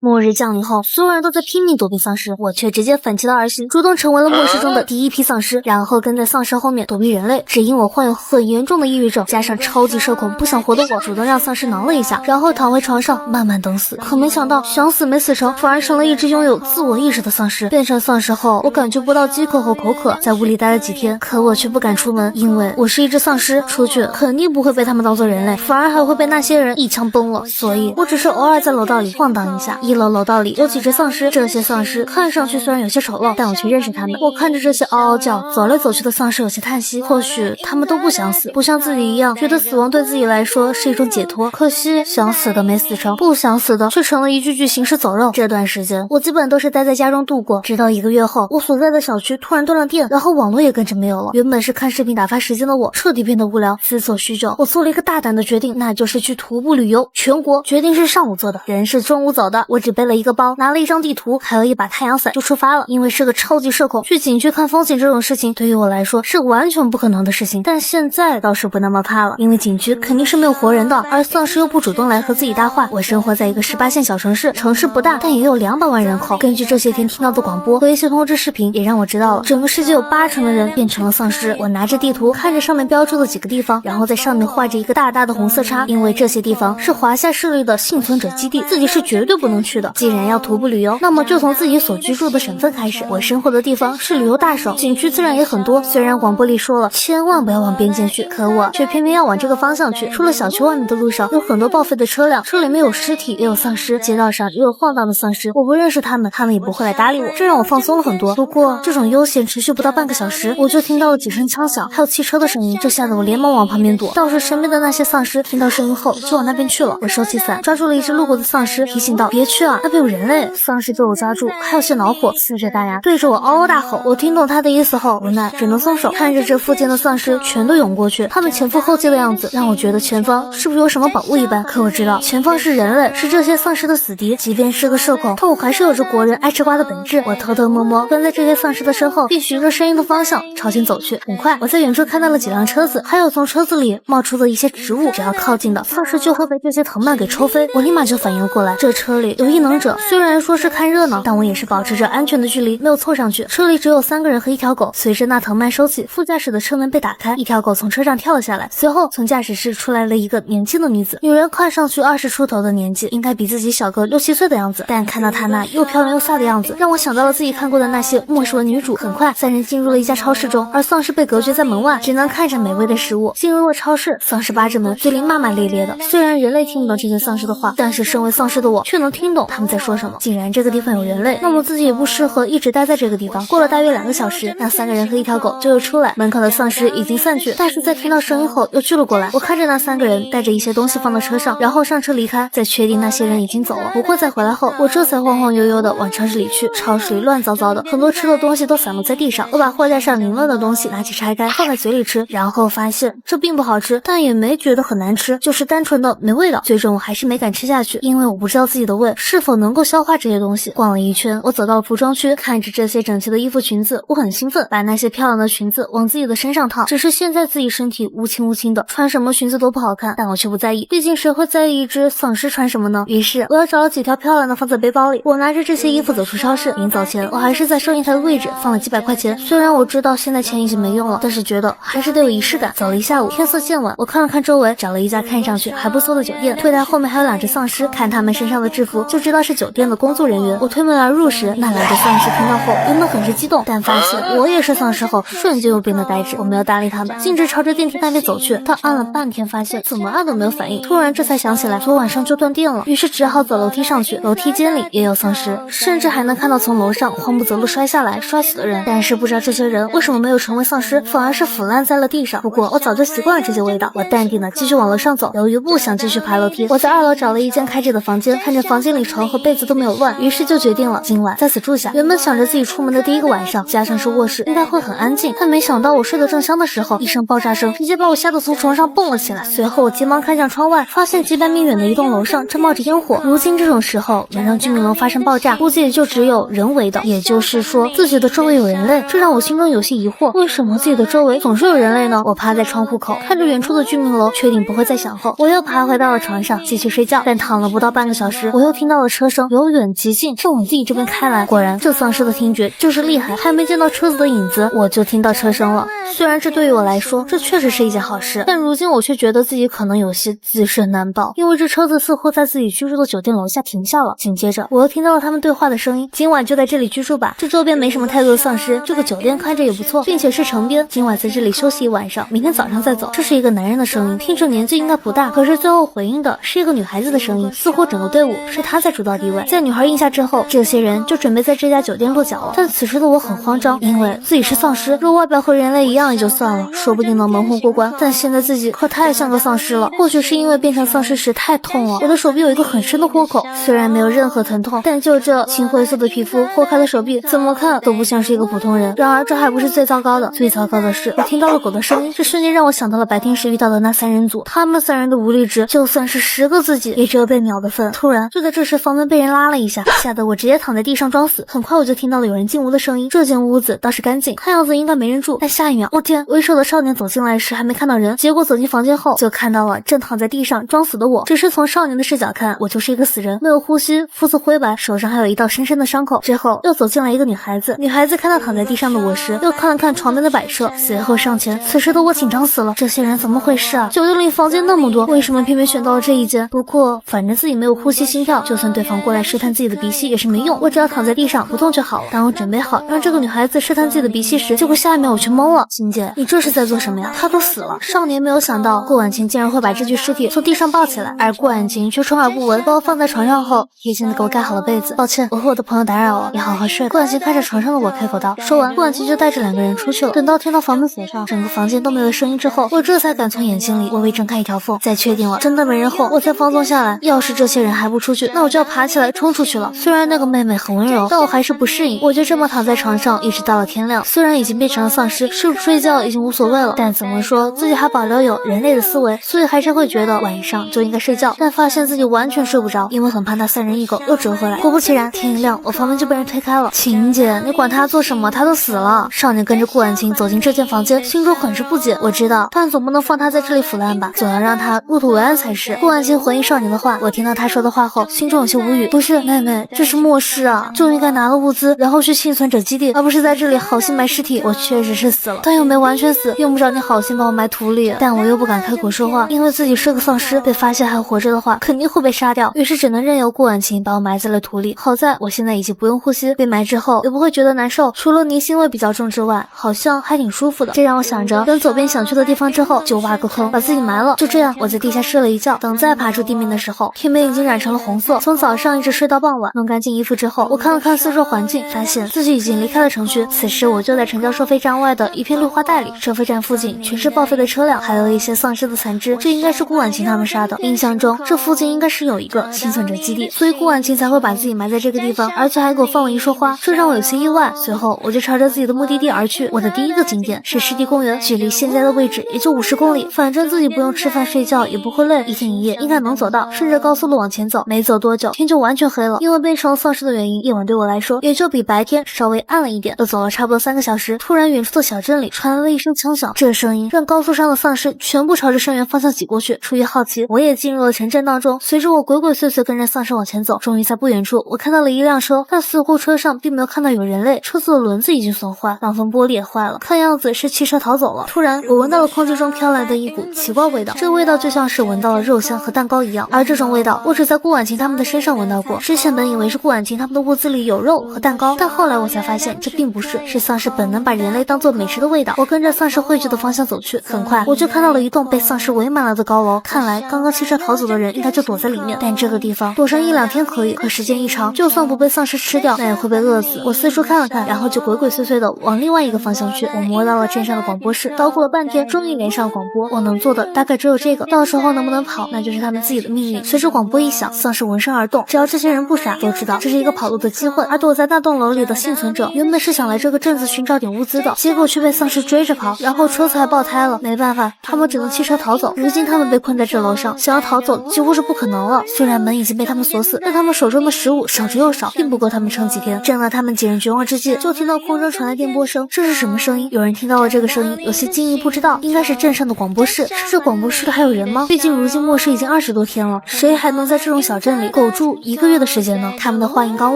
末日降临后，所有人都在拼命躲避丧尸，我却直接反其道而行，主动成为了末世中的第一批丧尸，然后跟在丧尸后面躲避人类。只因我患有很严重的抑郁症，加上超级社恐不想活的我，主动让丧尸挠了一下，然后躺回床上慢慢等死。可没想到想死没死成，反而成了一只拥有自我意识的丧尸。变成丧尸后，我感觉不到饥渴和口渴，在屋里待了几天，可我却不敢出门，因为我是一只丧尸，出去肯定不会被他们当做人类，反而还会被那些人一枪崩了。所以我只是偶尔在楼道里晃荡一下。一楼楼道里有几只丧尸，这些丧尸看上去虽然有些丑陋，但我却认识他们。我看着这些嗷嗷叫走来走去的丧尸有些叹息，或许他们都不想死，不像自己一样觉得死亡对自己来说是一种解脱。可惜想死的没死成，不想死的却成了一具具行尸走肉。这段时间我基本都是待在家中度过，直到1个月后，我所在的小区突然断了电，然后网络也跟着没有了。原本是看视频打发时间的我彻底变得无聊。思索许久，我做了一个大胆的决定，那就是去徒步旅游。全国决定是上午做的，人是中午走的。我只背了一个包，拿了一张地图，还有一把太阳伞就出发了。因为是个超级社恐，去景区看风景这种事情对于我来说是完全不可能的事情，但现在倒是不那么怕了，因为景区肯定是没有活人的，而丧尸又不主动来和自己搭话。我生活在一个18线小城市，城市不大，但也有200万人口。根据这些天听到的广播和一些通知视频，也让我知道了整个世界有80%的人变成了丧尸。我拿着地图看着上面标注的几个地方，然后在上面画着一个大大的红色叉，因为这些地方是华夏势力的幸存者基地，自己是绝对不能去的。既然要徒步旅游，那么就从自己所居住的省份开始。我生活的地方是旅游大省，景区自然也很多。虽然广播里说了千万不要往边境去，可我却偏偏要往这个方向去。出了小区外面的路上有很多报废的车辆，车里面有尸体也有丧尸，街道上也有晃荡的丧尸。我不认识他们，他们也不会来搭理我，这让我放松了很多。不过这种悠闲持续不到半个小时，我就听到了几声枪响，还有汽车的声音，这吓得我连忙往旁边躲。倒是身边的那些丧尸听到声音后就往那边去了。我收起伞，抓住了一只路过的丧尸，提醒道别去啊，那边有人类。丧尸被我抓住，还有些恼火，呲着大牙对着我嗷嗷大吼。我听懂他的意思后，无奈只能松手。看着这附近的丧尸全都涌过去，他们前赴后继的样子让我觉得前方是不是有什么宝物一般。可我知道前方是人类，是这些丧尸的死敌。即便是个社恐，但我还是有着国人爱吃瓜的本质。我偷偷摸摸跟在这些丧尸的身后，并循着声音的方向朝前走去。很快我在远处看到了几辆车子，还有从车子里冒出的一些植物，只要靠近的丧尸就会被这些藤蔓给抽飞。我立马就反应了过来，这车里有异能者。虽然说是看热闹，但我也是保持着安全的距离，没有凑上去。车里只有3个人和1条狗。随着那藤蔓收起，副驾驶的车门被打开，1条狗从车上跳了下来，随后从驾驶室出来了一个年轻的女子。女人看上去20出头的年纪，应该比自己小个6、7岁的样子，但看到她那又漂亮又飒的样子，让我想到了自己看过的那些末世文女主。很快3人进入了一家超市中，而丧尸被隔绝在门外，只能看着美味的食物。进入了超市，丧尸扒着门，嘴里骂骂咧咧的。虽然人类听不懂这些丧尸的话，但是身为丧尸的我却能听懂他们在说什么。既然这个地方有人类，那么自己也不适合一直待在这个地方。过了大约2个小时，那3个人和1条狗就又出来，门口的丧尸已经散去，但是在听到声音后又聚了过来。我看着那3个人带着一些东西放到车上，然后上车离开。在确定那些人已经走了，不过再回来后，我这才晃晃悠悠的往超市里去。超市里乱糟糟的，很多吃的东西都散落在地上。我把货架上凌乱的东西拿起拆开，放在嘴里吃，然后发现这并不好吃，但也没觉得很难吃，就是单纯的没味道。最终我还是没敢吃下去，因为我不知道自己的胃是否能够消化这些东西。逛了一圈，我走到了服装区，看着这些整齐的衣服裙子，我很兴奋，把那些漂亮的裙子往自己的身上套。只是现在自己身体乌青乌青的，穿什么裙子都不好看，但我却不在意，毕竟谁会在意一只丧尸穿什么呢？于是我又找了几条漂亮的放在背包里。我拿着这些衣服走出超市，临走前我还是在收银台的位置放了几百块钱。虽然我知道现在钱已经没用了，但是觉得还是得有仪式感。走了一下午，天色渐晚，我看了看周围，找了一家看上去还不错的酒店。柜台后面还有2只丧尸，看他们身上的制服就知道是酒店的工作人员。我推门而入时，那2只丧尸听到后原本很是激动，但发现我也是丧尸后瞬间又变得呆滞。我没有搭理他们，径直朝着电梯那边走去，但按了半天发现怎么按都没有反应。突然这才想起来昨晚上就断电了，于是只好走楼梯上去。楼梯间里也有丧尸，甚至还能看到从楼上慌不择路摔下来摔死的人，但是不知道这些人为什么没有成为丧尸，反而是腐烂在了地上。不过我早就习惯了这些味道，我淡定的继续往楼上走。由于不想继续爬楼梯，我在2楼找了一间开着的房间，看着房间里床和被子都没有乱，于是就决定了今晚在此住下。原本想着自己出门的第1个晚上，加上是卧室，应该会很安静，但没想到我睡得正香的时候，一声爆炸声直接把我吓得从床上蹦了起来。随后我急忙看向窗外，发现几百米远的一栋楼上正冒着烟火。如今这种时候能让居民楼发生爆炸，估计也就只有人为的，也就是说自己的周围有人类。这让我心中有些疑惑，为什么自己的周围总是有人类呢？我趴在窗户口看着远处的居民楼，确定不会再响后，我又爬回到了床上继续睡觉。但躺了不到半个小时，我又听到了车声由远及近，就往自己这边开来。果然，这丧尸的听觉就是厉害，还没见到车子的影子，我就听到车声了。虽然这对于我来说，这确实是一件好事，但如今我却觉得自己可能有些自身难保，因为这车子似乎在自己居住的酒店楼下停下了。紧接着，我又听到了他们对话的声音：今晚就在这里居住吧，这周边没什么太多的丧尸，这个酒店看着也不错，并且是城边，今晚在这里休息一晚上，明天早上再走。这是一个男人的声音，听着年纪应该不大，可是最后回应的是一个女孩子的声音，似乎整个队伍是她在主导地位。在女孩应下之后，这些人就准备在这家酒店落脚了。但此时的我很慌张，因为自己是丧尸，若外表和人类一样也就算了，说不定能蒙混过关，但现在自己可太像个丧尸了。或许是因为变成丧尸时太痛了，我的手臂有一个很深的豁口，虽然没有任何疼痛，但就这青灰色的皮肤，豁开的手臂，怎么看都不像是一个普通人。然而这还不是最糟糕的，最糟糕的是我听到了狗的声音，这瞬间让我想到了白天时遇到的那三人组，他们三人的无力值就算是10个自己也只有被秒的份。突然就在这时，房门被人拉了一下，吓得我直接躺在地上装死。很快我就听到了有人进屋的声音，这间屋子倒是干净，看样子应该没人住。但下一秒，我天，为首的少年走进来时还没看到人，结果走进房间后就看到了正躺在地上装死的我。只是从少年的视角看，我就是一个死人，没有呼吸，肤色灰白，手上还有一道深深的伤口。之后又走进来一个女孩子，女孩子看到躺在地上的我时，又看了看床边的摆设，随后上前。此时的我紧张死了，这些人怎么回事啊？酒店里房间那么多，为什么偏偏选到了这一间？不过反正自己没有呼吸心跳，就算对方过来试探自己的鼻息也是没用，我只要躺在地上不动就好了。当我准备好让这个女孩子试探自己的鼻息时，结果下一秒我却懵了。金姐，你这是在做什么呀？她都死了。少年没有想到顾婉晴竟然会把这具尸体从地上抱起来，而顾婉晴却充耳不闻，把我放在床上后贴心的给我盖好了被子。抱歉，我和我的朋友打扰了，你好好睡。顾婉晴看着床上的我开口道。说完，顾婉晴就带着2个人出去了。等到听到房门锁上，整个房间都没有声音之后，我这才敢从眼睛里微微睁开一条缝。在确定了真的没人后，我才放松下来。要是这些人还不出去，那我就要爬起来冲出去了。虽然那个妹妹很温柔，但我还是不适应。我就这么躺在床上，一直到了天亮。虽然已经变成了丧尸，睡不睡觉已经无所谓了，但怎么说自己还保留有人类的思维，所以还是会觉得晚上就应该睡觉。但发现自己完全睡不着，因为很怕那3人一狗又折回来。果不其然，天一亮，我房门就被人推开了。晴姐，你管他做什么，他都死了。少年跟着顾婉晴走进这间房间，心中很是不解。我知道，但总不能放他在这里腐烂吧，总要让他入土为安才是。顾婉晴回应少年的话，我听到他说的话后，心中有些无语。不是妹妹，这是末世啊，就应该拿了物资，然后去幸存者基地，而不是在这里好心埋尸体。我确实是死了，但又没完全死，用不着你好心把我埋土里。但我又不敢开口说话，因为自己是个丧尸，被发现还活着的话，肯定会被杀掉。于是只能任由顾婉晴把我埋在了土里。好在我现在已经不用呼吸，被埋之后也不会觉得难受，除了泥腥味比较重之外，好像还挺舒服的。这让我想着，等走遍想去的地方之后，就挖个坑把自己埋了。就这样，我在地下睡了一觉，等再爬出地面的时候，天边已经染成了红色。从早上一直睡到傍晚，弄干净衣服之后，我看了看四周环境，发现自己已经离开了城区。此时我就在城郊收费站外的一片绿化带里，收费站附近全是报废的车辆，还有一些丧尸的残肢，这应该是顾婉晴他们杀的。印象中这附近应该是有一个幸存者基地，所以顾婉晴才会把自己埋在这个地方，而且还给我放了一束花，这让我有些意外。随后我就朝着自己的目的地而去。我的第一个景点是湿地公园，距离现在的位置也就50公里，反正自己不用吃饭睡觉也不会累，一天一夜应该能走到。顺着高速路往前走，没走多久天就完全黑了，因为变成了丧尸的原因，夜晚对我来说也就比白天稍微暗了一点。又走了差不多3个小时，突然远处的小镇里传来了一声枪响，这声音让高速上的丧尸全部朝着声源方向挤过去。出于好奇，我也进入了城镇当中，随着我鬼鬼祟祟跟着丧尸往前走，终于在不远处我看到了一辆车，但似乎车上并没有看到有人类，车子的轮子已经损坏，挡风玻璃也坏了，看样子是汽车逃走了。突然我闻到了空气中飘来的一股奇怪味道，这味道就像是闻到了肉香和蛋糕一样，而这种味道我只在顾婉晴他们的身上闻到过。之前本以为是顾婉晴他们的物资里有肉和蛋糕，但后来我才发现这并不是，是丧尸本能把人类当做美食的味道。我跟着丧尸汇聚的方向走去，很快我就看到了一栋被丧尸围满了的高楼，看来刚刚汽车逃走的人应该就躲在里面，但这个地方躲上1-2天可以，可时间一长，就算不被丧尸吃掉，那也会被饿死。我四处看了看，然后就鬼鬼祟祟的往另外一个方向去。我摸到了镇上的广播室，捣鼓了半天，终于连上了广播。我能做的大概只有这个，到时候能不能跑，那就是他们自己的命运。随着广播一响，丧尸闻声而动，只要这些人不傻，都知道这是一个跑路的机会。而躲在那栋楼里的幸存者，原本是想来这个镇子寻找点物资的，结果却被丧尸追着跑，然后车子还爆胎了。没办法，他们只能弃车逃走。如今他们被困在这楼上，想要逃走几乎是不可能了。虽然门已经被他们锁死，但他们手中的食物少之又少，并不够他们撑几天。正当他们几人绝望之际，就听到空中传来电波声。这是什么声音？有人听到了这个声音，有些惊异，不知道应该是镇上的广播室。是这广播室里还有人吗？毕竟如今末世已经20多天了，谁还能在这种小镇里苟住1个月的时间呢。他们的话音刚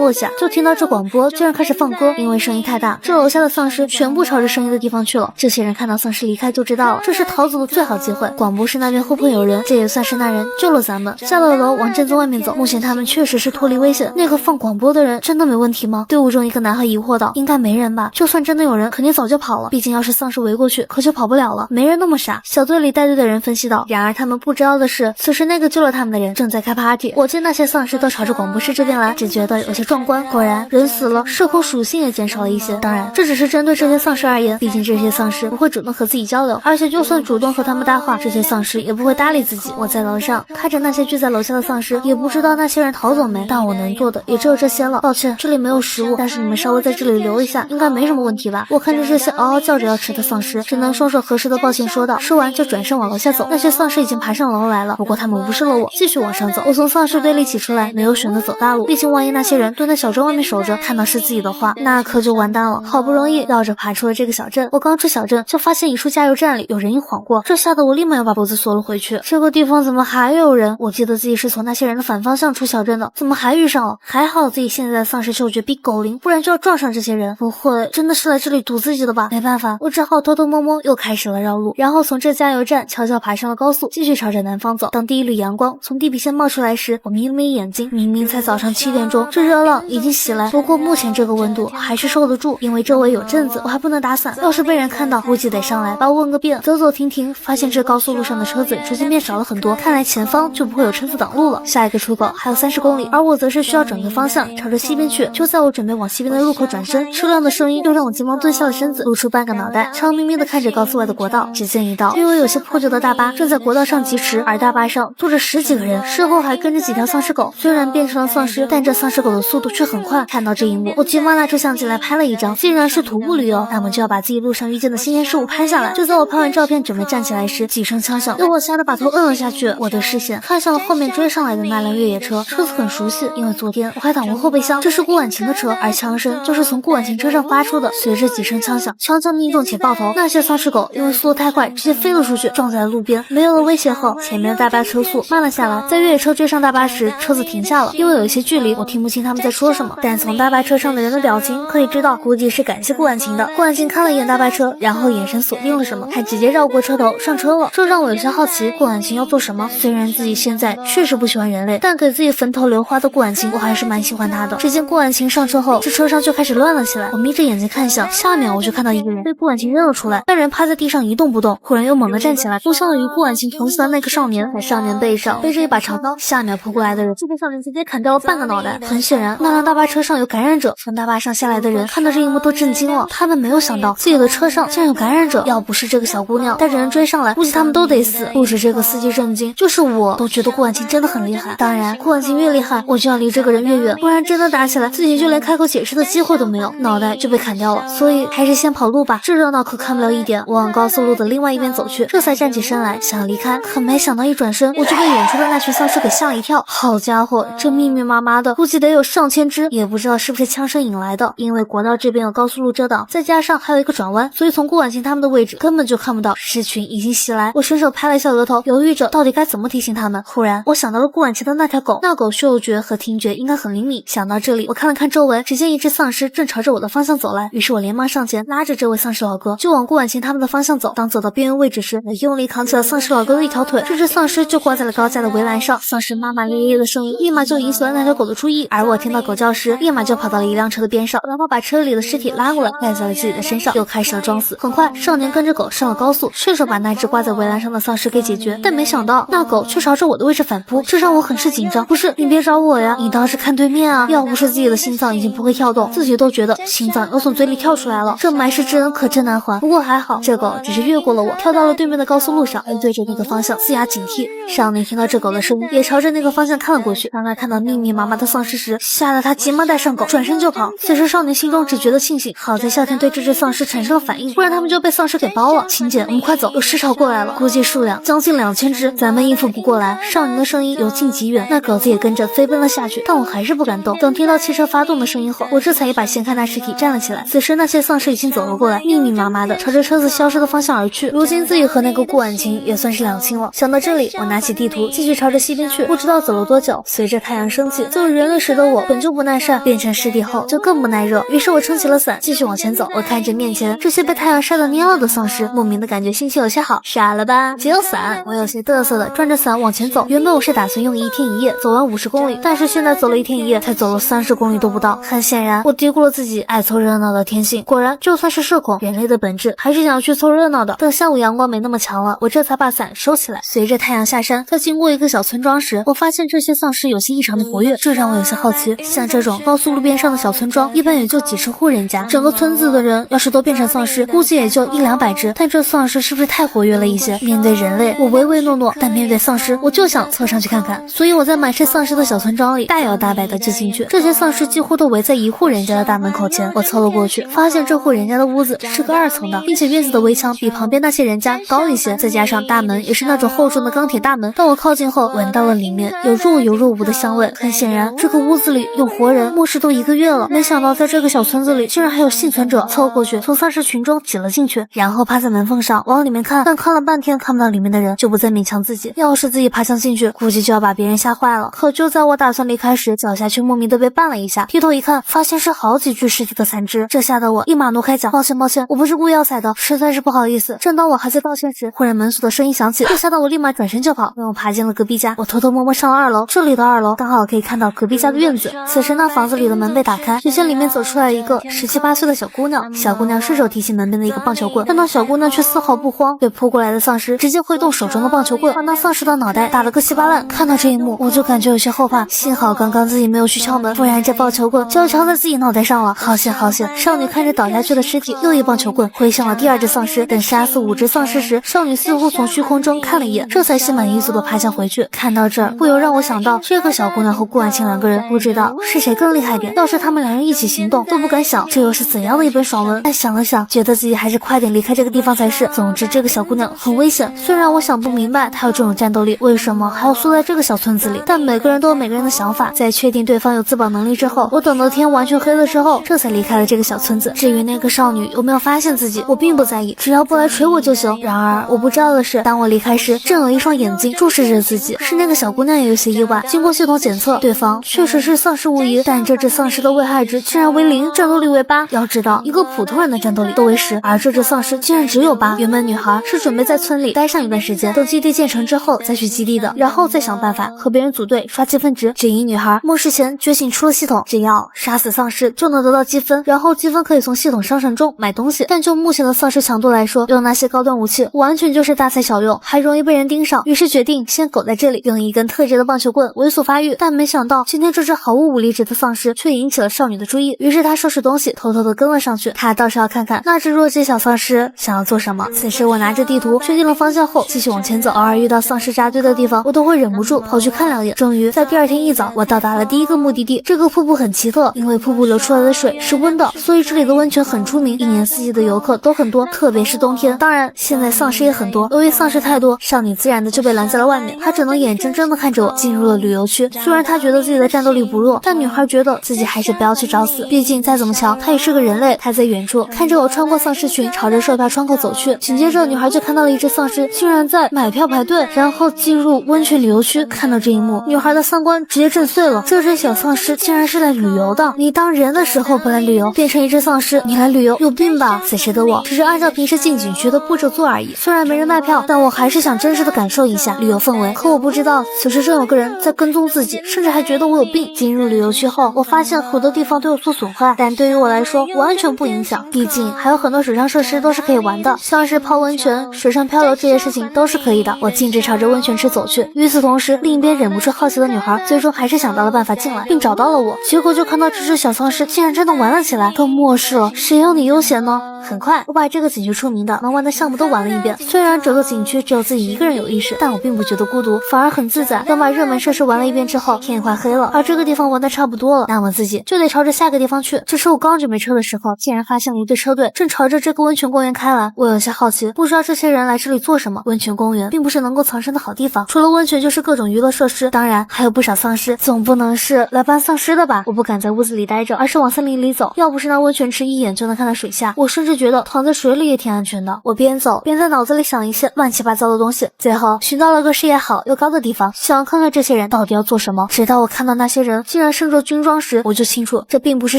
落下，就听到这广播居然开始放歌，因为声音太大，这楼下的丧尸全部朝着声音的地方去了。这些人看到丧尸离开就知道了，这是逃走的最好机会。广播室那边会不会有人？这也算是那人救了咱们。下了楼往镇子外面走，目前他们确实是脱离危险。那个放广播的人真的没问题吗？队伍中一个男孩疑惑道，应该没人吧，就算真的有人肯定早就跑了，毕竟要是丧尸围过去可就跑不了了，没人那么傻。小队里带队的人分析道。然而他们不知道的是，此时那个救了他们的人正在开 party。我见那些丧尸都朝着广播室这边来，只觉得有些壮观。果然人死了，社恐属性也减少了一些。当然这只是针对这些丧尸而言，毕竟这些丧尸不会主动和自己交流，而且就算主动和他们搭话，这些丧尸也不会搭理自己。我在楼上看着那些聚在楼下的丧尸，也不知道那些人逃走没，但我能做的也只有这些了。抱歉，这里没有食物，但是你们稍微在这里留一下，应该没什么问题吧。我看着这些嗷嗷叫着要吃的丧尸，只能双手合十的抱歉说道。说完就转身往楼下走。那些丧尸已经爬上楼来了，不过他们无视了我，继续往上走。我从丧尸堆里挤出来，没有选择走大路，毕竟万一那些人蹲在小镇外面守着，看到是自己的话，那可就完蛋了。好不容易绕着爬出了这个小镇，我刚出小镇就发现一处加油站里有人影晃过，这吓得我立马要把脖子缩了回去。这个地方怎么还有人？我记得自己是从那些人的反方向出小镇的，怎么还遇上了？还好自己现在的丧尸嗅觉比狗灵，不然就要撞上这些人。不会真的是来这里堵自己的吧？没办法，我只好偷偷摸摸又开始了绕路，然后从这加油站悄悄爬上了高速，继续朝着南方走。当第一缕阳光从地平线冒出来时，我眯了眯眼睛，明明才早上7点钟，这热浪已经袭来。不过目前这个温度还是受得住，因为周围有镇子，我还不能打伞，要是被人看到估计得上来把我问个遍。走走停停，发现这高速路上的车子逐渐变少了很多，看来前方就不会有车子挡路了。下一个出口还有30公里，而我则是需要转个方向朝着西边去。就在我准备往西边的入口转身，车辆的声音又让我急忙蹲下了身子，露出半个脑袋，长明明的看着高速外的国道。只见一道略微有些破旧的大巴正在国道上疾驰，而大巴上坐着10几个人，身后还跟着几条丧尸狗。虽然变成了丧尸，但这丧尸狗的速度却很快。看到这一幕，我急忙拿出相机来拍了一张。既然是徒步旅游，那么就要把自己路上遇见的新鲜事物拍下来。就在我拍完照片准备站起来时，几声枪响，让我吓得把头摁了下去。我的视线看向了后面追上来的那辆越野车，车子很熟悉，因为昨天我还挡过后备箱。这是顾婉晴的车，而枪声就是从顾婉晴车上发出的。随着几声枪响，枪命中且爆头，那些丧尸狗因为速度太快，直接飞了出去，撞在了路边。没有了威胁后，前面的大巴车速慢了下来。在越野车追上大巴时，车子停下了，因为有一些距离，我听不清他们在说什么，但从大巴车上的人的表情可以知道，估计是感谢顾婉晴的。顾婉晴看了一眼大巴车，然后眼神锁定了什么，还直接绕过车头上车了。这让我有些好奇，顾婉晴要做什么？虽然自己现在确实不喜欢人类，但给自己坟头留花的顾婉晴，我还是蛮喜欢她的。只见顾婉晴上车后，这车上就开始乱了起来。我眯着眼睛看向下面，我就看到一个人被顾婉晴认了出来，那人趴在地上一动不动，忽然又猛地站起来，就像与顾婉晴同行的那个少年，在少年背上背着一把长刀，下面扑过来的人就被少年直接砍掉了半个脑袋。很显然，那辆大巴车上有感染者。从大巴上下来的人看到这一幕都震惊了，他们没有想到自己的车上竟然有感染者，要不是这个小姑娘带着人追上来，估计他们都得死。不止这个司机震惊，就是我都觉得顾婉晴真的很厉害。当然，顾婉晴越厉害，我就要离这个人越远，不然真的打起来，自己就连开口解释的机会都没有，脑袋就被砍掉了。所以还是先跑路吧，这热闹可看不了一点。我往高速路的另外一边走去，这才站起身来想离开，可没想到一转身，我就被远处的那群丧尸给吓了一跳。好家伙，这密密麻麻的，估计得有上千只，也不知道是不是枪声引来的。因为国道这边有高速路遮挡，再加上还有一个转弯，所以从顾婉晴他们的位置根本就看不到尸群已经袭来。我伸手拍了一下额头，犹豫着到底该怎么提醒他们。忽然我想到了顾婉晴的那条狗，那狗嗅觉和听觉应该很灵敏。想到这里，我看了看周围，只见一只丧尸正朝着我的方向走来，于是我连忙上前拉着这位丧尸老哥就往顾婉晴他们的方向走。当走到边缘位置时，我用力扛起了丧尸老哥的一条腿，这只丧尸就挂在了高架的围栏上。丧尸骂骂咧咧的声音立马就引起了那条狗的注意，而我听到狗叫时，立马就跑到了一辆车的边上，然后把车里的尸体拉过来盖在了自己的身上，又开始了装死。很快，少年跟着狗上了高速，顺手把那只挂在围栏上的丧尸给解决。但没想到，那狗却朝着我的位置反扑，这让我很是紧张。不是，你别找我呀，你倒是看对面啊！要不是自己的心脏已经不会跳动，自己都觉得心脏要从嘴里跳出来了。这埋尸之恩可真难还。不过还好，这狗只是越过了我，跳到了对面的高速路上，而对着那个方向呲牙警惕。少年听到这狗的声音，也朝着那个方向看了过去。当他看到密密麻麻的丧尸时，吓得他急忙带上狗，转身就跑。此时少年心中只觉得庆幸，好在夏天对这只丧尸产生了反应，不然他们就被丧尸给包了。秦姐，我们快走，有尸潮过来了，估计数量将近2000只，咱们应付不过来。少年的声音由近及远，那狗子也跟着飞奔了下去，但我还是不敢动。等听到汽车发动的声音后，我这才一把掀开那尸体站了起来。此时那些丧尸已经走了过来，密密麻麻的朝着车子消失的方向而去。如今自己和那个顾婉晴也算是两清了。想到这里，我拿起地图继续朝着西边去。不知道走了多久，久，随着太阳升起，作为人类时的我本就不耐晒，变成尸体后就更不耐热。于是我撑起了伞，继续往前走。我看着面前这些被太阳晒得蔫了的丧尸，莫名的感觉心情有些好。傻了吧？只有伞！我有些嘚瑟的转着伞往前走。原本我是打算用1天1夜走完50公里，但是现在走了1天1夜，才走了30公里都不到。很显然，我低估了自己爱凑热闹的天性。果然，就算是社恐，人类的本质还是想去凑热闹的。等下午阳光没那么强了，我这才把伞收起来。随着太阳下山，在经过一个小村庄时，我发现这些丧尸有些异常的活跃，这让我有些好奇。像这种高速路边上的小村庄，一般也就几十户人家，整个村子的人要是都变成丧尸，估计也就100-200只。但这丧尸是不是太活跃了一些？面对人类，我唯唯诺诺，但面对丧尸，我就想凑上去看看。所以我在满是丧尸的小村庄里，大摇大摆的就进去。这些丧尸几乎都围在一户人家的大门口前，我凑了过去，发现这户人家的屋子是个2层的，并且院子的围墙比旁边那些人家高一些，再加上大门也是那种厚重的钢铁大门。当我靠近后，闻到了里面有若有若无的香味。很显然，这个屋子里有活人，末世都1个月了。没想到在这个小村子里，竟然还有幸存者。凑过去，从丧尸群中挤了进去，然后趴在门缝上往里面看，但看了半天看不到里面的人，就不再勉强自己。要是自己爬墙进去，估计就要把别人吓坏了。可就在我打算离开时，脚下却莫名的被绊了一下，低头一看，发现是好几具尸体的残肢。这吓得我立马挪开脚，抱歉，我不是故意要踩的，实在是不好意思。正当我还在道歉时，忽然门锁的声音响起，这吓得我立马转身就跑。等我爬进了隔壁家，我偷偷摸摸上了2楼，这里的2楼刚好可以看到隔壁家的院子。此时那房子里的门被打开，只见里面走出来一个17、18岁的小姑娘。小姑娘顺手提起门边的一个棒球棍，但那小姑娘却丝毫不慌，对扑过来的丧尸直接挥动手中的棒球棍，把那丧尸的脑袋打了个稀巴烂。看到这一幕，我就感觉有些后怕，幸好刚刚自己没有去敲门，不然这棒球棍就要敲在自己脑袋上了。好险！少女看着倒下去的尸体，又一棒球棍挥向了第2只丧尸。等杀死5只丧尸时，少女似乎从虚空中看了一眼，这才心满意足的爬墙回去。看到这儿，不由让我想到，这个小姑娘和顾婉清2个人，不知道是谁更厉害点。要是他们2人一起行动，都不敢想这又是怎样的一本爽文。但想了想，觉得自己还是快点离开这个地方才是。总之，这个小姑娘很危险。虽然我想不明白她有这种战斗力，为什么还要缩在这个小村子里，但每个人都有每个人的想法。在确定对方有自保能力之后，我等到天完全黑的时候，这才离开了这个小村子。至于那个少女有没有发现自己，我并不在意，只要不来锤我就行。然而我不知道的是，当我离开时，正有一双眼睛注视着自己。是那个小姑娘也有些意外，经过系统检测，对方确实是丧尸无疑，但这只丧尸的危害值竟然为0，战斗力为8。要知道，一个普通人的战斗力都为10，而这只丧尸竟然只有8。原本女孩是准备在村里待上一段时间，等基地建成之后再去基地的，然后再想办法和别人组队刷积分值。只因女孩末世前觉醒出了系统，只要杀死丧尸就能得到积分，然后积分可以从系统商城中买东西。但就目前的丧尸强度来说，用那些高端武器完全就是大材小用，还容易被人盯上。于是决定先苟在这里，用一根特制的棒球棍猥琐发育。但没想到今天这只毫无武力值的丧尸却引起了少女的注意，于是她收拾东西偷偷的跟了上去。她倒是要看看那只弱鸡小丧尸想要做什么。此时我拿着地图确定了方向后继续往前走，偶尔遇到丧尸扎堆的地方，我都会忍不住跑去看2眼。终于在第2天一早，我到达了第一个目的地。这个瀑布很奇特，因为瀑布流出来的水是温的，所以这里的温泉很出名，一年4季的游客都很多，特别是冬天。当然现在丧尸也很多，由于丧尸太多，少女自然的就被拦在了外面。她只能眼睁睁的看着我进入了旅游区。虽然她觉得自己的战斗力不弱，但女孩觉得自己还是不要去找死，毕竟再怎么强她也是个人类。她在远处看着我穿过丧尸群，朝着售票窗口走去。紧接着女孩就看到了一只丧尸竟然在买票排队，然后进入温泉旅游区。看到这一幕，女孩的3观直接震碎了。这只小丧尸竟然是来旅游的，你当人的时候不来旅游，变成一只丧尸你来旅游，有病吧？此时的我只是按照平时进景区的步骤做而已，虽然没人卖票，但我还是想真实的感受一下旅游氛围。可我不知道此时正有个人在跟踪自己，甚至还觉得我有病。进入旅游区后，我发现很多地方都有做损坏，但对于我来说完全不影响，毕竟还有很多水上设施都是可以玩的，像是泡温泉、水上漂流这些事情都是可以的。我径直朝着温泉池走去。与此同时，另一边忍不住好奇的女孩最终还是想到了办法进来，并找到了我。结果就看到这只小丧尸竟然真的玩了起来，都末世了，谁要你悠闲呢？很快，我把这个景区出名的能玩的项目都玩了一遍。虽然整个景区只有自己一个人有意识，但我并不觉得孤独，反而很自在。等把热门设施玩了一遍之后，天快黑了，而这个地方玩的差不多了，那我自己就得朝着下个地方去。这时我刚准备撤的时候，竟然发现了一队车队正朝着这个温泉公园开来。我有些好奇，不知道这些人来这里做什么。温泉公园并不是能够藏身的好地方，除了温泉就是各种娱乐设施，当然还有不少丧尸，总不能是来扮丧尸的吧？我不敢在屋子里待着，而是往森林里走。要不是那温泉池一眼就能看到水下，我甚至觉得躺在水里也挺安全的。我边走边在脑子里想一些乱七八糟的东西，最后寻到了个视野好又高的地方，想看看这些人人到底要做什么。直到我看到那些人竟然身着军装时，我就清楚这并不是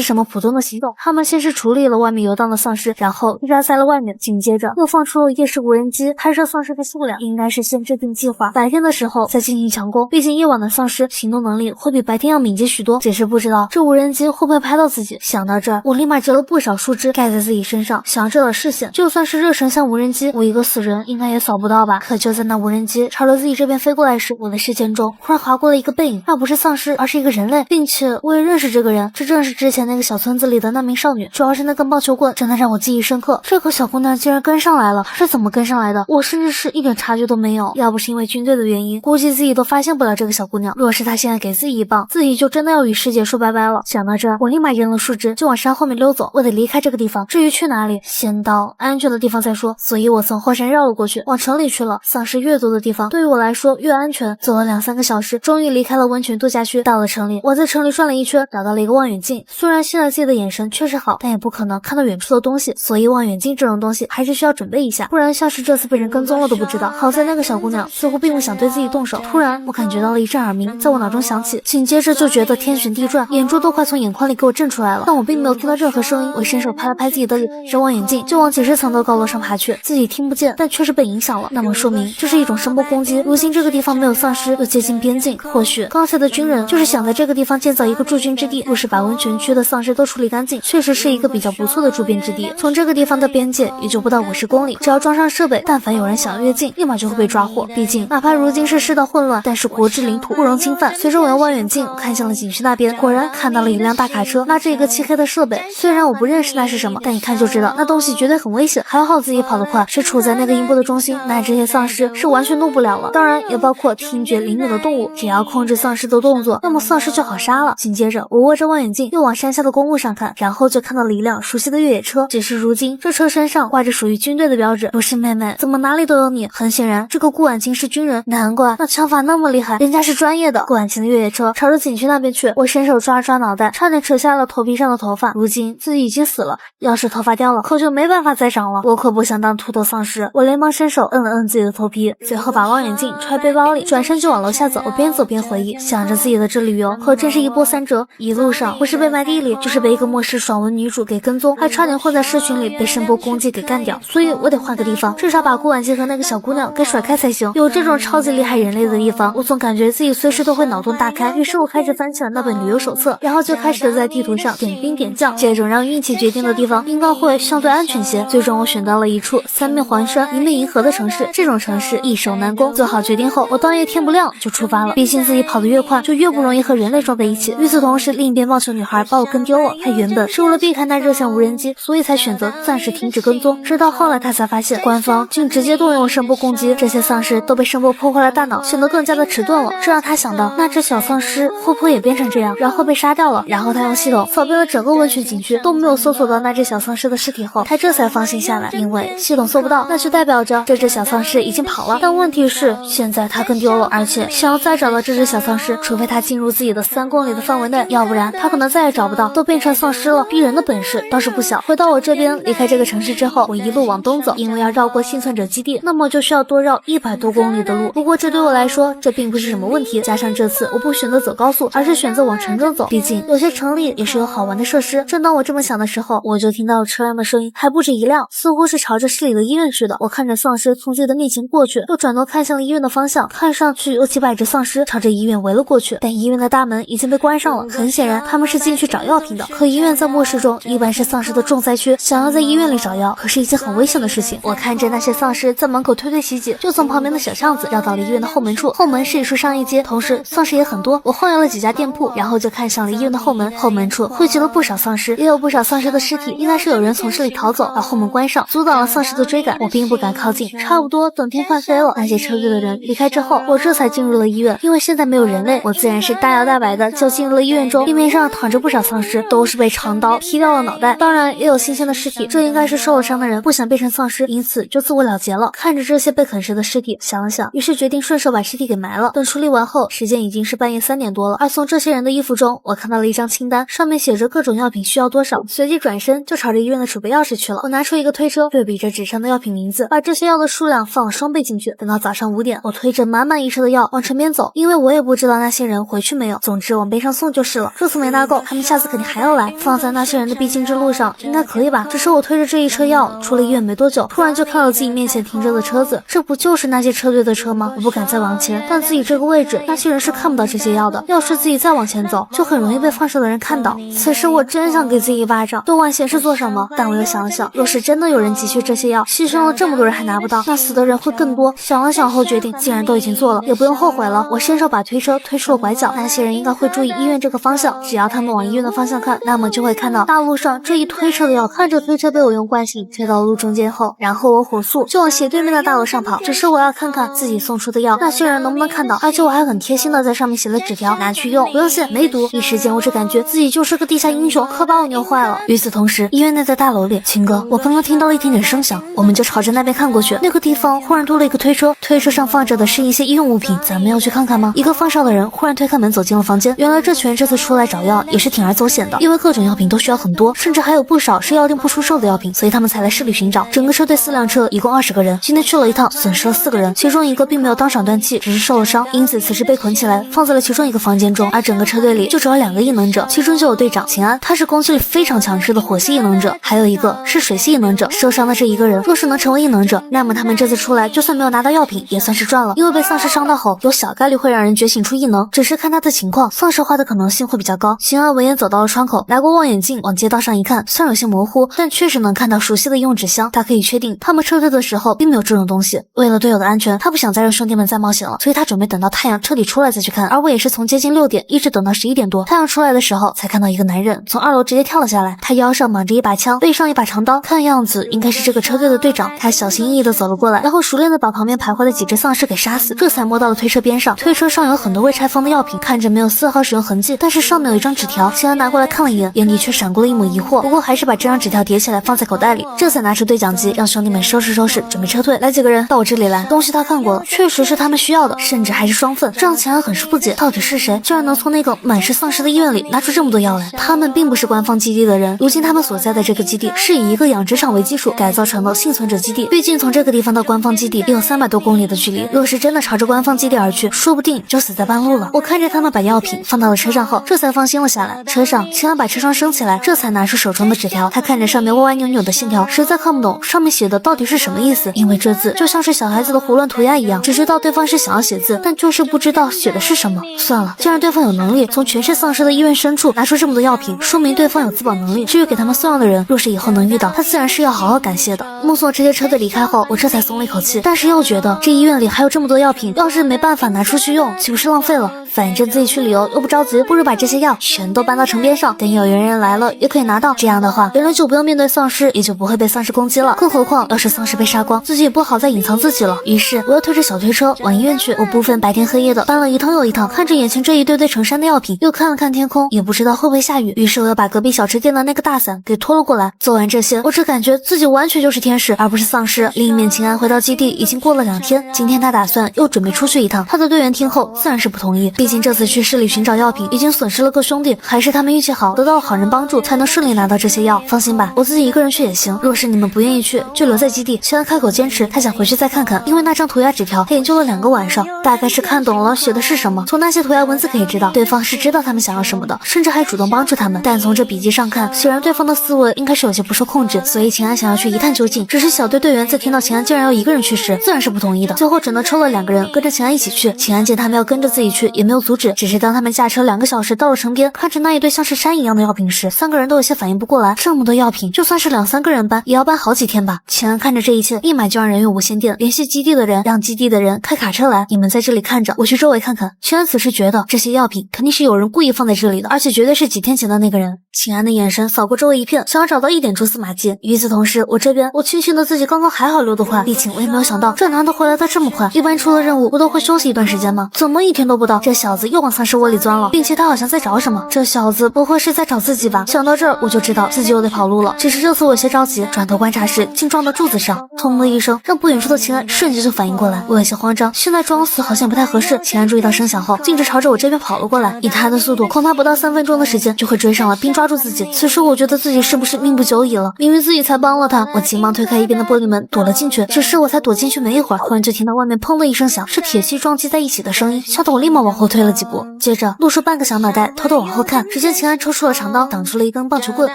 什么普通的行动。他们先是处理了外面游荡的丧尸，然后驻扎在了外面，紧接着又放出了夜视无人机拍摄丧尸的数量，应该是先制定计划，白天的时候再进行强攻。毕竟夜晚的丧尸行动能力会比白天要敏捷许多，只是不知道这无人机会不会拍到自己。想到这儿，我立马折了不少树枝盖在自己身上，想要遮挡视线。就算是热成像无人机，我一个死人应该也扫不到吧。可就在那无人机朝着自己这边飞过来时，我的视线中忽然划过了一个背影，那不是丧尸，而是一个人类，并且我也认识这个人，这正是之前那个小村子里的那名少女。主要是那根棒球棍真的让我记忆深刻，这个小姑娘竟然跟上来了，她是怎么跟上来的？我甚至是一点察觉都没有。要不是因为军队的原因，估计自己都发现不了这个小姑娘。若是她现在给自己一棒，自己就真的要与世界说拜拜了。想到这，我立马扔了树枝就往山后面溜走，我得离开这个地方。至于去哪里，先到安全的地方再说。所以我从后山绕了过去，往城里去了。丧尸越多的地方对于我来说越安全。走了2-3个小时，终于离开了温泉度假区，到了城里。我在城里转了一圈，找到了一个望远镜。虽然现在自己的眼神确实好，但也不可能看到远处的东西，所以望远镜这种东西还是需要准备一下，不然像是这次被人跟踪了都不知道。好在那个小姑娘似乎并不想对自己动手。突然我感觉到了一阵耳鸣在我脑中响起，紧接着就觉得天旋地转，眼珠都快从眼眶里给我震出来了，但我并没有听到任何声音。我伸手拍了拍自己的脸，这望远镜就往几十层的高楼上爬去，自己听不见，但确实被影响了，那么说明这是一种声波攻击。如今这个地方没有丧尸，又接近边境，或许刚才的军人就是想在这个地方建造一个驻军之地。若是把温泉区的丧尸都处理干净，确实是一个比较不错的驻边之地。从这个地方的边界也就不到50公里，只要装上设备，但凡有人想要越境，立马就会被抓获。毕竟哪怕如今是世道混乱，但是国之领土不容侵犯。随着我用望远镜，我看向了景区那边，果然看到了一辆大卡车，拉着一个漆黑的设备。虽然我不认识那是什么，但一看就知道那东西绝对很危险。还好自己跑得快，是处在那个音波的中心，那这些丧尸是完全动不了了。当然也包括听觉灵敏的动物，只要控制丧尸的动作，那么丧尸就好杀了。紧接着我握着望远镜又往山下的公路上看，然后就看到了一辆熟悉的越野车，只是如今这车身上挂着属于军队的标志。不是妹妹，怎么哪里都有你？很显然这个顾婉晴是军人，难怪那枪法那么厉害，人家是专业的。顾婉晴的越野车朝着景区那边去，我伸手抓了抓脑袋，差点扯下了头皮上的头发。如今自己已经死了，要是头发掉了，可就没办法再长了。我可不想当秃头丧尸。我连忙伸手摁了摁自己的头皮，随后把望远镜揣背包里，转身就往楼下走。我边走边回忆，想着自己的这旅游可真是一波三折，一路上不是被埋地里，就是被一个末世爽文女主给跟踪，还差点混在社群里被声波攻击给干掉。所以我得换个地方，至少把顾婉晴和那个小姑娘给甩开才行。有这种超级厉害人类的地方，我总感觉自己随时都会脑洞大开。于是我开始翻起了那本旅游手册，然后就开始在地图上点兵点将，这种让运气决定的地方应该会相对安全些。最终我选到了一处3面环山、一面银河的城市，这种城市易守难攻。做好决定后，我当夜天不亮就出发了。毕竟自己跑得越快，就越不容易和人类撞在一起。与此同时，另一边棒球女孩把我跟丢了，她原本是为了避开那热线无人机，所以才选择暂时停止跟踪。直到后来她才发现，官方竟直接动用声波攻击，这些丧尸都被声波破坏了大脑，显得更加的迟钝了。这让她想到，那只小丧尸会不会也变成这样，然后被杀掉了？然后她用系统扫遍了整个温泉景区，都没有搜索到那只小丧尸的尸体后，她这才放心下来，因为系统搜不到，那就代表着这只小丧尸已经跑了。但问题是，现在她跟丢了，而且想要再找到这只小丧尸，除非她进入自己的3公里的范围内，要不然她可能再也找不到。都变成丧尸了，逼人的本事倒是不小。回到我这边，离开这个城市之后，我一路往东走，因为要绕过幸存者基地，那么就需要多绕100多公里的路。不过这对我来说，这并不是什么问题。加上这次我不选择走高速，而是选择往城中走，毕竟有些城里也是有好玩的设施。正当我这么想的时候，我就听到了车辆的声音，还不止一辆，似乎是朝着市里的医院去的。我看着丧尸从自己的面前过去，又转头看向了医院的方向，看上去有几百只丧尸朝着医院围了过去，但医院的大门已经被关上了。很显然他们是进去找药品的。可医院在末世中一般是丧尸的重灾区，想要在医院里找药可是一件很危险的事情。我看着那些丧尸在门口推推挤挤，就从旁边的小巷子绕到了医院的后门处。后门是一处商业街，同时丧尸也很多。我晃悠了几家店铺，然后就看向了医院的后门。后门处汇集了不少丧尸，也有不少丧尸的尸体，应该是有人从这里逃走，把后门关上，阻挡了丧尸的追赶。我并不敢靠近，差不多等天快黑了，那些车队的人离开之后，我这才进入了医院。因为现在没有人类，我自然是大摇大摆的就进入了医院中。地面上躺着不少丧尸，都是被长刀劈掉了脑袋，当然也有新鲜的尸体，这应该是受了伤的人不想变成丧尸，因此就自我了结了。看着这些被啃食的尸体，想了想，于是决定顺手把尸体给埋了。等处理完后，时间已经是半夜3点多了。而从这些人的衣服中，我看到了一张清单，上面写着各种药品需要多少，随即转身就朝着医院的储备钥匙去了。我拿出一个推车，对比着纸上的药品名字，把这些药的数量放了双倍进去。等到早上5点，我推着满满一车的药往城边走。走，因为我也不知道那些人回去没有。总之往边上送就是了。这次没拿够，他们下次肯定还要来。放在那些人的必经之路上，应该可以吧？只是我推着这一车药出了医院没多久，突然就看到自己面前停着的车子，这不就是那些车队的车吗？我不敢再往前，但自己这个位置，那些人是看不到这些药的。要是自己再往前走，就很容易被放射的人看到。此时我真想给自己一巴掌。对外显示做什么？但我又想了想，若是真的有人急需这些药，牺牲了这么多人还拿不到，那死的人会更多。想了想后决定，既然都已经做了，也不用后悔了。我伸手把推车推出了拐角，那些人应该会注意医院这个方向，只要他们往医院的方向看，那么就会看到大路上这一推车的药。看着推车被我用惯性推到路中间后，然后我火速就往斜对面的大楼上跑。只是我要看看自己送出的药，那些人能不能看到，而且我还很贴心的在上面写了纸条，拿去用，不用谢，没毒。一时间我只感觉自己就是个地下英雄，可把我牛坏了。与此同时，医院内的大楼里，秦哥，我刚刚听到了一点点声响，我们就朝着那边看过去。那个地方忽然多了一个推车，推车上放着的是一些医用物品，咱们要去看看吗？一个放哨的人忽然推开门走进了房间。原来这群人这次出来找药也是铤而走险的，因为各种药品都需要很多，甚至还有不少是药店不出售的药品，所以他们才来市里寻找。整个车队4辆车，一共20个人，今天去了一趟，损失了4个人，其中一个并没有当场断气，只是受了伤，因此此时被捆起来放在了其中一个房间中。而整个车队里就只有2个异能者，其中就有队长秦安，他是攻击力非常强势的火系异能者，还有一个是水系异能者。受伤的这一个人若是能成为异能者，那么他们这次出来就算没有拿到药品也算是赚了，因为被丧尸伤到后有小概率会让人觉醒出异能，只是看他的情况，丧尸化的可能性会比较高。秦安闻言走到了窗口，拿过望远镜往街道上一看，虽然有些模糊，但确实能看到熟悉的医用纸箱，他可以确定他们撤退的时候并没有这种东西。为了队友的安全，他不想再让兄弟们再冒险了，所以他准备等到太阳彻底出来再去看。而我也是从接近6点一直等到11点多，太阳出来的时候才看到一个男人从2楼直接跳了下来，他腰上绑着一把枪，背上一把长刀，看样子应该是这个车队的队长。他小心翼翼地走了过来，然后熟练地把旁边徘徊的几只丧尸给杀死，这才摸到了推车边上。推车上有很多未拆封的药品，看着没有丝毫使用痕迹，但是上面有一张纸条。秦安拿过来看了一眼，眼里却闪过了一抹疑惑，不过还是把这张纸条叠起来放在口袋里，这才拿出对讲机让兄弟们收拾收拾，准备撤退。来几个人到我这里来，东西他看过了，确实是他们需要的，甚至还是双份，这让秦安很是不解，到底是谁竟然能从那个满是丧尸的医院里拿出这么多药来？他们并不是官方基地的人，如今他们所在的这个基地是以一个养殖场为基础改造成了幸存者基地，毕竟从这个地方到官方基地也有300多公里的距离，若是真的朝着官方基地而去，说不定就死在半路了。我看着他们把药品放到了车上后，这才放心了下来。车上，秦安把车窗升起来，这才拿出手中的纸条。他看着上面歪歪扭扭的线条，实在看不懂上面写的到底是什么意思，因为这字就像是小孩子的胡乱涂鸦一样，只知道对方是想要写字，但就是不知道写的是什么。算了，既然对方有能力从全是丧尸的医院深处拿出这么多药品，说明对方有自保能力。至于给他们送药的人，若是以后能遇到，他自然是要好好感谢的。目送这些车队离开后，我这才松了一口气，但是又觉得这医院里还有这么多药品，要是没办法拿出去用，岂不是浪费了？反正自己去旅游又不着急，不如把这些药全都搬到城边上，等有缘人来了也可以拿到。这样的话，别人就不用面对丧尸，也就不会被丧尸攻击了。更何况，要是丧尸被杀光，自己也不好再隐藏自己了。于是，我又推着小推车往医院去。我不分白天黑夜的搬了一趟又一趟，看着眼前这一堆堆成山的药品，又看了看天空，也不知道会不会下雨。于是，我又把隔壁小吃店的那个大伞给拖了过来。做完这些，我只感觉自己完全就是天使，而不是丧尸。另一面，秦安回到基地已经过了2天，今天他打算又准备出去一趟。他的队员听后自然是不同意，毕竟这次去市里寻找药品已经损失了个兄弟，还是他们运气好，得到了好人帮助，才能顺利拿到这些药。放心吧，我自己一个人去也行。若是你们不愿意去，就留在基地。秦安开口坚持，他想回去再看看，因为那张涂鸦纸条他研究了2个晚上，大概是看懂了写的是什么。从那些涂鸦文字可以知道，对方是知道他们想要什么的，甚至还主动帮助他们。但从这笔记上看，显然对方的思维应该是有些不受控制，所以秦安想要去一探究竟。只是小队队员在听到秦安竟然要一个人去时，自然是不同意的。最后只能抽了2个人跟着秦安一起去。秦安见他们要跟着自己去，也没有阻止，只是当他们驾车2个小时到了城边，看着那一堆像是山一样的药品时，3个人都有些反应不过来。这么多药品，就算是2、3个人搬，也要搬好几天吧。秦安看着这一切，立马就让人用无线电联系基地的人，让基地的人开卡车来，你们在这里看着，我去周围看看。秦安此时觉得这些药品肯定是有人故意放在这里的，而且绝对是几天前的那个人。秦安的眼神扫过周围一片，想要找到一点蛛丝马迹。与此同时，我这边我庆幸的自己刚刚还好溜得快，毕竟我也没有想到这男的回来的这么快。一般出了任务不都会休息一段时间吗？怎么1天都不到，这小子又往丧尸窝里钻了，并且他好像在找什么。这小子不会是在找自己吧？想到这儿，我就知道自己又得跑路了。只是这次我有些着急，转头观察时竟撞到柱子上，砰的一声，让不远处的秦安瞬间就反应过来。我有些慌张，现在装死好像不太合适。秦安注意到声响后，径直朝着我这边跑了过来。以他的速度，恐怕不到3分钟的时间就会追上了，并抓住自己。此时我觉得自己是不是命不久矣了？明明自己才帮了他，我急忙推开一边的玻璃门，躲了进去。只是我才躲进去没一会儿，忽然就听到外面砰的一声响，是铁器撞击在一起。起的声音，吓得我立马往后退了几步，接着露出半个小脑袋，偷偷往后看，只见秦安抽出了长刀，挡住了一根棒球棍。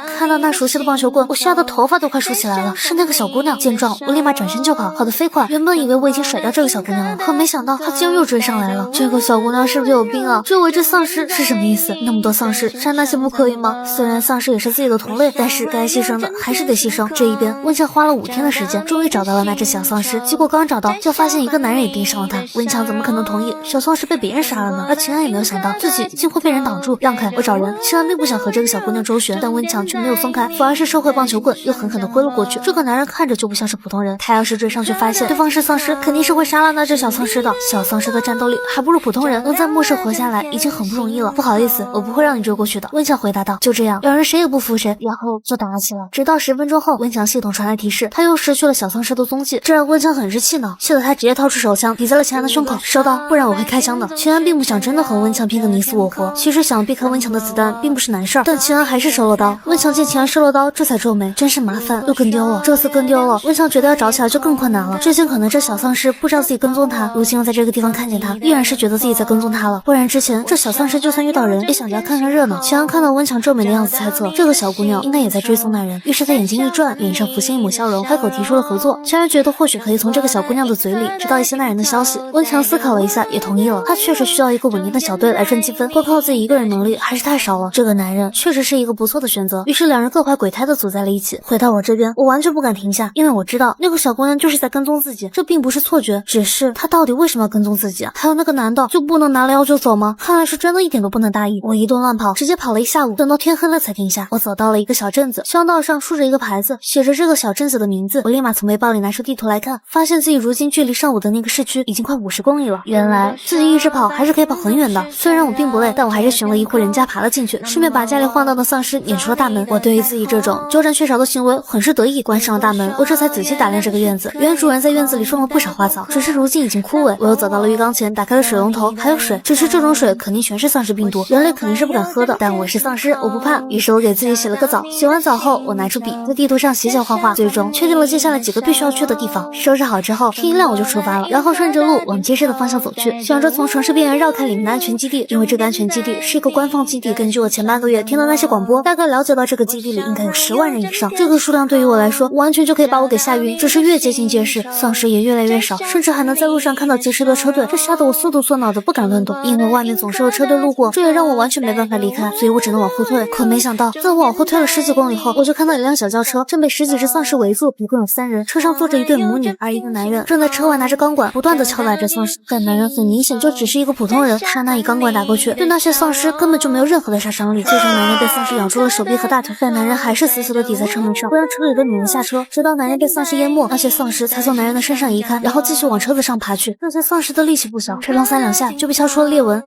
看到那熟悉的棒球棍，我吓得头发都快竖起来了，是那个小姑娘。见状，我立马转身就跑，跑得飞快。原本以为我已经甩掉这个小姑娘了，可没想到她竟然又追上来了。这个小姑娘是不是有病啊？追围着丧尸是什么意思？那么多丧尸，杀那些不可以吗？虽然丧尸也是自己的同类，但是该牺牲的还是得牺牲。这一边，温强花了5天的时间，终于找到了那只小丧尸。结果刚找到，就发现一个男人也盯上了他。温强怎么可能同意小丧尸被别人杀了呢？而秦安也没有想到自己竟会被人挡住，让开，我找人。秦安并不想和这个小姑娘周旋，但温强却没有松开，反而是收回棒球棍，又狠狠地挥了过去。这个男人看着就不像是普通人，他要是追上去发现对方是丧尸，肯定是会杀了那只小丧尸的。小丧尸的战斗力还不如普通人，能在末世活下来已经很不容易了。不好意思，我不会让你追过去的。温强回答道。就这样，两人谁也不服谁，然后就打了起来。直到10分钟后，温强系统传来提示，他又失去了小丧尸的踪迹，这让温强很是气恼，气得他直接掏出手枪抵在了秦安的胸口。收到，不然我会开枪的。秦安并不想真的和温强拼个你死我活，其实想避开温强的子弹并不是难事儿，但秦安还是收了刀。温强见秦安收了刀，这才皱眉，真是麻烦，又跟丢了。这次跟丢了，温强觉得要找起来就更困难了。之前可能这小丧尸不知道自己跟踪他，如今又在这个地方看见他，依然是觉得自己在跟踪他了。不然之前这小丧尸就算遇到人，也想着要看看热闹。秦安看到温强皱眉的样子，猜测这个小姑娘应该也在追踪那人，于是他眼睛一转，脸上浮现一抹笑容，开口提出了合作。秦安觉得或许可以从这个小姑娘的嘴里知道一些那人的消息。温强思考了一下，也同意了。他确实需要一个稳定的小队来赚积分，光靠自己一个人能力还是太少了。这个男人确实是一个不错的选择。于是两人各怀鬼胎的组在了一起。回到我这边，我完全不敢停下，因为我知道那个小姑娘就是在跟踪自己，这并不是错觉，只是她到底为什么要跟踪自己啊？还有那个男的就不能拿了药就走吗？看来是真的一点都不能大意。我一顿乱跑，直接跑了一下午，等到天黑了才停下。我走到了一个小镇子，乡道上竖着一个牌子，写着这个小镇子的名字。我立马从背包里拿出地图来看，发现自己如今距离上午的那个市区已经快50公里了。原来自己一直跑还是可以跑很远的。虽然我并不累，但我还是寻了一户人家爬了进去，顺便把家里晃荡的丧尸撵出了大门。我对于自己这种鸠占鹊巢的行为很是得意，关上了大门，我这才仔细打量这个院子。原主人在院子里种了不少花草，只是如今已经枯萎。我又走到了浴缸前，打开了水龙头，还有水，只是这种水肯定全是丧尸病毒，人类肯定是不敢喝的。但我是丧尸，我不怕。于是我给自己洗了个澡，洗完澡后，我拿出笔在地图上写写画画，最终确定了接下来几个必须要去的地方。收拾好之后，天一亮我就出发了，然后顺着路往街市的方向走去，想着从城市边缘绕开里面的安全基地，因为这个安全基地是一个官方基地。根据我前半个月听到那些广播，大概了解到这个基地里应该有10万人以上，这个数量对于我来说完全就可以把我给吓晕。只是越接近街市，丧尸也越来越少，甚至还能在路上看到结实的车队，这吓得我缩头缩脑的不敢乱动，因为外面总是有车队路过，这也让我完全没办法离开，所以我只能往后退。可没想到，在我往后退了10几公里后，我就看到一辆小轿车正被10几只丧尸围住，一共有3人，车上坐着一对母女，而一个男人正在车外拿着钢管不断的敲打着丧尸。但男人很明显就只是一个普通人，刹那以钢管打过去，对那些丧尸根本就没有任何的杀伤力。最终男人被丧尸咬住了手臂和大腿，但男人还是死死的抵在车门上，不让车里的女人下车，直到男人被丧尸淹没，那些丧尸才从男人的身上移开，然后继续往车子上爬去。那些丧尸的力气不小，吹了3两下就被敲出了裂纹。